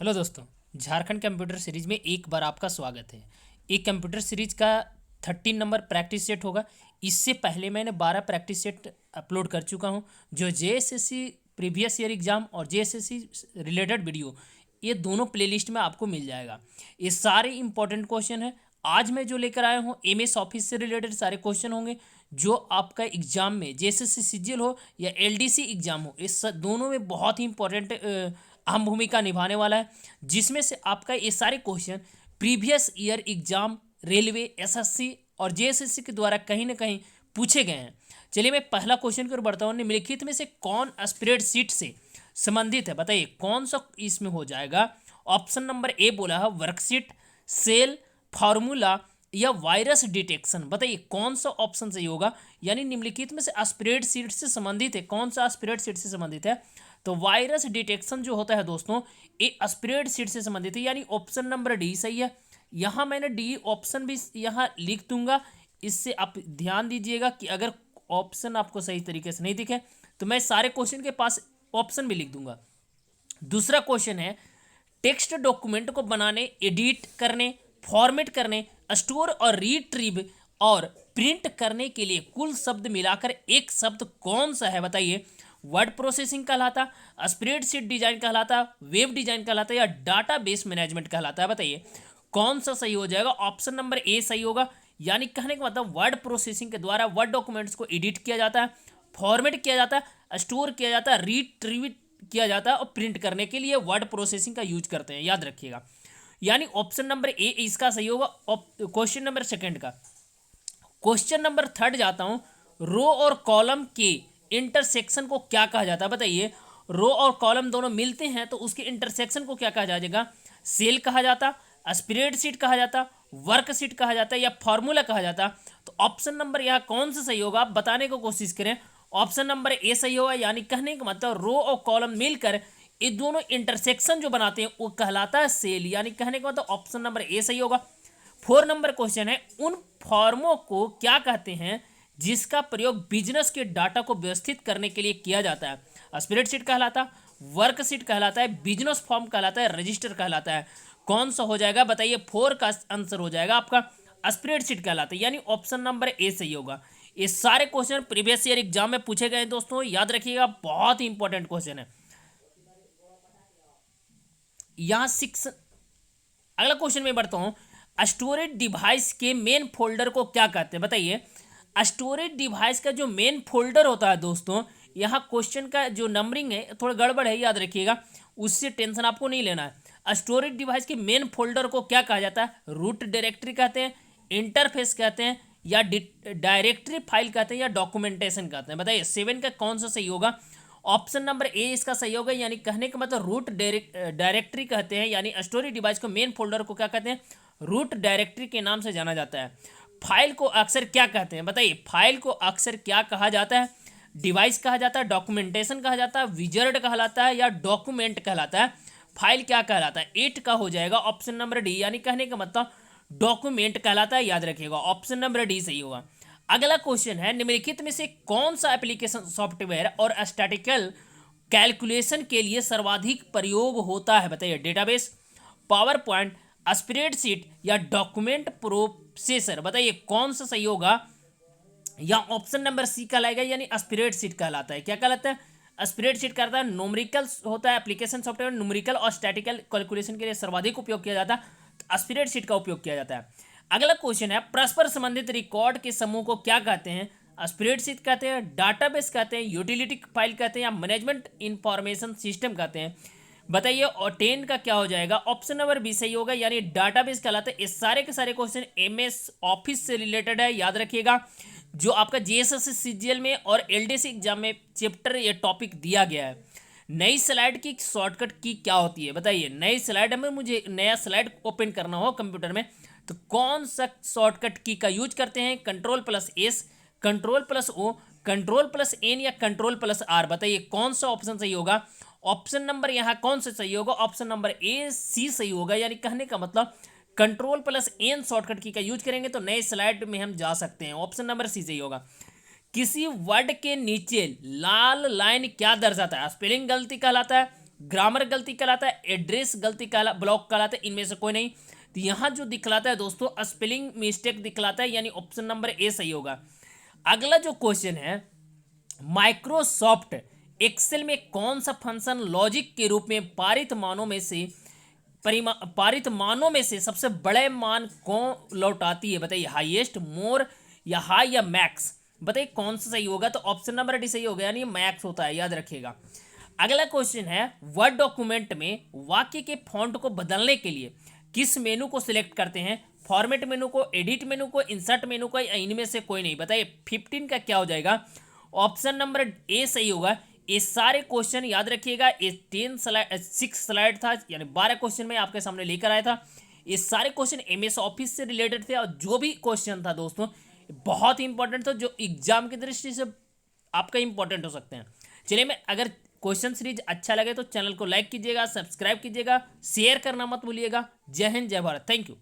Hello दोस्तों। Jharkhand computer series में एक बार आपका स्वागत है। एक कंप्यूटर सीरीज का 13 नंबर प्रैक्टिस सेट होगा। इससे पहले मैंने 12 प्रैक्टिस सेट अपलोड कर चुका हूं, जो जेएसएससी प्रीवियस ईयर एग्जाम और जेएसएससी रिलेटेड वीडियो, ये दोनों प्लेलिस्ट में आपको मिल जाएगा। ये सारे इंपॉर्टेंट क्वेश्चन हैं। आज मैं जो लेकर आया हूँ एमएस ऑफिस से रिलेटेड सारे क्वेश्चन होंगे, जो आपका एग्जाम में जेएसएससी सीजीएल हो या एलडीसी एग्जाम हो, इस दोनों में बहुत ही इंपॉर्टेंट अहम भूमिका निभाने वाला है। जिसमें से आपका ये सारे question previous year exam, railway, SSC और जेएसएससी के द्वारा कहीं ना कहीं पूछे गए हैं। चलिए मैं पहला क्वेश्चन की ओर बढ़ता हूँ। निम्नलिखित में से कौन स्प्रेडशीट से संबंधित है? बताइए कौन सा इसमें हो जाएगा। ऑप्शन नंबर ए बोला है वर्कशीट, सेल, फार्मूला या वायरस डिटेक्शन। बताइए कौन सा ऑप्शन सही होगा। यानी निम्नलिखित में से स्प्रेडशीट से संबंधित है, कौन सा स्प्रेडशीट से संबंधित है? तो वायरस डिटेक्शन जो होता है दोस्तों, ये स्प्रेडशीट से संबंधित है, यानी ऑप्शन नंबर डी सही है। यहाँ मैंने डी ऑप्शन भी यहाँ लिख दूंगा। इससे आप ध्यान दीजिएगा कि अगर ऑप्शन आपको सही तरीके से नहीं दिखे तो मैं सारे क्वेश्चन के पास ऑप्शन भी लिख दूंगा। दूसरा क्वेश्चन है, टेक्स्ट डॉक्यूमेंट को बनाने, एडिट करने, फॉर्मेट करने, स्टोर और रिट्रीव और प्रिंट करने के लिए कुल शब्द मिलाकर एक शब्द कौन सा है? बताइए। वर्ड प्रोसेसिंग कहलाता, स्प्रेडशीट डिजाइन कहलाता, वेब डिजाइन कहलाता या डाटाबेस मैनेजमेंट कहलाता है? बताइए कौन सा सही हो जाएगा। ऑप्शन नंबर ए सही होगा। यानी कहने का मतलब वर्ड प्रोसेसिंग के द्वारा वर्ड डॉक्यूमेंट्स को एडिट किया जाता है, फॉर्मेट किया जाता है, स्टोर किया जाता है, रिट्रीव किया जाता है और प्रिंट करने के लिए वर्ड प्रोसेसिंग का यूज करते हैं, याद रखिएगा। यानी ऑप्शन नंबर ए इसका सही होगा क्वेश्चन नंबर सेकंड का। क्वेश्चन नंबर थर्ड जाता हूं। रो और कॉलम के इंटरसेक्शन को क्या कहा जाता है? बताइए। रो और कॉलम दोनों मिलते हैं तो उसके इंटरसेक्शन को क्या कहा जाएगा? सेल कहा जाता, स्प्रेडशीट कहा जाता, वर्कशीट कहा जाता या फॉर्मूला कहा जाता? तो ऑप्शन नंबर यहाँ कौन सा सही होगा आप बताने को कोशिश करें। ऑप्शन नंबर ए सही होगा। यानी कहने का मतलब रो और कॉलम मिलकर ये दोनों इंटरसेक्शन जो बनाते हैं वो कहलाता है सेल। यानी कहने का मतलब ऑप्शन नंबर ए सही होगा। 4 नंबर क्वेश्चन है, उन फॉर्मों को क्या कहते हैं जिसका प्रयोग बिजनेस के डाटा को व्यवस्थित करने के लिए किया जाता है? स्प्रेडशीट कहलाता, वर्कशीट कहलाता है, बिजनेस फॉर्म कहलाता है, रजिस्टर कहलाता है? कौन सा हो जाएगा बताइए। 4 का आंसर हो जाएगा आपका स्प्रेडशीट कहलाता है। यानी ऑप्शन नंबर ए सही होगा। ये सारे क्वेश्चन प्रीवियस ईयर एग्जाम में पूछे गए दोस्तों, याद रखिएगा, बहुत ही इंपॉर्टेंट क्वेश्चन है। यहां 6 अगला क्वेश्चन में बढ़ता हूं। स्टोरेज डिवाइस के मेन फोल्डर को क्या कहते हैं? बताइए। स्टोरेज डिवाइस का जो मेन फोल्डर होता है दोस्तों, यहाँ क्वेश्चन का जो नंबरिंग है थोड़ा गड़बड़ है, याद रखिएगा, उससे टेंशन आपको नहीं लेना है। स्टोरेज डिवाइस के मेन फोल्डर को क्या कहा जाता है? रूट डायरेक्टरी कहते हैं, इंटरफेस कहते हैं या डायरेक्टरी फाइल कहते हैं या डॉक्यूमेंटेशन कहते हैं? बताइए 7 का कौन सा सही होगा। ऑप्शन नंबर ए इसका सही होगा। यानी कहने का मतलब रूट डायरेक्टरी कहते हैं। यानी स्टोरेज डिवाइस को मेन फोल्डर को क्या कहते हैं? रूट डायरेक्टरी के नाम से जाना जाता है। फाइल को अक्सर क्या कहते हैं? बताइए फाइल को अक्सर क्या कहा जाता है? डिवाइस कहा जाता है, डॉक्यूमेंटेशन कहा जाता है, विजर्ड कहलाता है या डॉक्यूमेंट कहलाता है? फाइल क्या कहलाता है? 8 का हो जाएगा ऑप्शन नंबर डी। यानी कहने का मतलब डॉक्यूमेंट कहलाता है, याद रखिएगा, ऑप्शन नंबर डी सही होगा। अगला क्वेश्चन है, निम्नलिखित में से कौन सा एप्लीकेशन सॉफ्टवेयर और स्टैटिकल कैलकुलेशन के लिए सर्वाधिक प्रयोग होता है? बताइए। डेटाबेस, पावर पॉइंट, स्प्रेडशीट या डॉक्यूमेंट प्रोसेसर? बताइए कौन सा सही होगा। या ऑप्शन नंबर सी कहलाएगा। यानी स्प्रेडशीट कहलाता है। क्या कहलाता है? स्प्रेडशीट कहलाता है। न्यूमेरिकल होता है एप्लीकेशन सॉफ्टवेयर, न्यूमेरिकल और स्टैटिकल कैलकुलेशन के लिए सर्वाधिक उपयोग किया जाता है, स्प्रेडशीट का उपयोग किया जाता है। अगला क्वेश्चन है, परस्पर संबंधित रिकॉर्ड के समूह को क्या कहते हैं? स्प्रेडशीट कहते हैं, डाटाबेस कहते हैं, यूटिलिटी फाइल कहते हैं या मैनेजमेंट इंफॉर्मेशन सिस्टम कहते हैं? बताइए। और 10 का क्या हो जाएगा? ऑप्शन नंबर बी सही होगा। यानी डाटाबेस कहलाता है। ये सारे के सारे क्वेश्चन एमएस ऑफिस से रिलेटेड है, याद रखिएगा। जो आपका जीएसएससी सीजीएल में और एलडीसी एग्जाम में चैप्टर ये टॉपिक दिया गया है। नई स्लाइड की शॉर्टकट की क्या होती है? बताइए। नई स्लाइड में मुझे नया स्लाइड ओपन करना हो कंप्यूटर में तो कौन सा शॉर्टकट की का यूज करते हैं? कंट्रोल+S, कंट्रोल+O, कंट्रोल+N या कंट्रोल+R? बताइए कौन सा ऑप्शन सही होगा। ऑप्शन नंबर यहाँ कौन सा सही होगा? ऑप्शन नंबर ए सी सही होगा। यानी कहने का मतलब कंट्रोल+N शॉर्टकट की का यूज करेंगे तो नए स्लाइड में हम जा सकते हैं। ऑप्शन नंबर सी सही होगा। किसी वर्ड के नीचे लाल लाइन क्या दर्शाता है? स्पेलिंग गलती कहलाता है, ग्रामर गलती कहलाता है, एड्रेस गलती ब्लॉक कहलाता है, इनमें से कोई नहीं। तो यहाँ जो दिखलाता है दोस्तों स्पेलिंग मिस्टेक दिखलाता है, यानी ऑप्शन नंबर ए सही होगा। अगला जो क्वेश्चन है, माइक्रोसॉफ्ट एक्सेल में कौन सा फंक्शन लॉजिक के रूप में पारित मानों में से सबसे बड़े मान को लौटाती है? बताइए, हाईएस्ट, मोर या हाई या मैक्स? बताइए कौन सा सही होगा? तो ऑप्शन नंबर डी सही होगा, यानी मैक्स होता है, याद रखिएगा। अगला क्वेश्चन है, वर्ड डॉक्यूमेंट में वाक्य के फॉन्ट को बदलने के लिए किस मेनू को सिलेक्ट करते हैं? फॉर्मेट मेनू को, एडिट मेनू को, इंसर्ट मेनू को, या इनमें से कोई नहीं? बताइए 15 का क्या हो जाएगा? ऑप्शन नंबर ए सही होगा। ये सारे क्वेश्चन याद रखिएगा, ये 6 स्लाइड था, यानी 12 क्वेश्चन में आपके सामने लेकर आया था। ये सारे क्वेश्चन एमएस ऑफिस से रिलेटेड थे, और जो भी क्वेश्चन था दोस्तों बहुत ही इंपॉर्टेंट था, जो एग्जाम की दृष्टि से आपका इंपॉर्टेंट हो सकते हैं। चलिए, मैं अगर क्वेश्चन सीरीज अच्छा लगे तो चैनल को लाइक कीजिएगा, सब्सक्राइब कीजिएगा, शेयर करना मत भूलिएगा। जय हिंद, जय भारत, थैंक यू।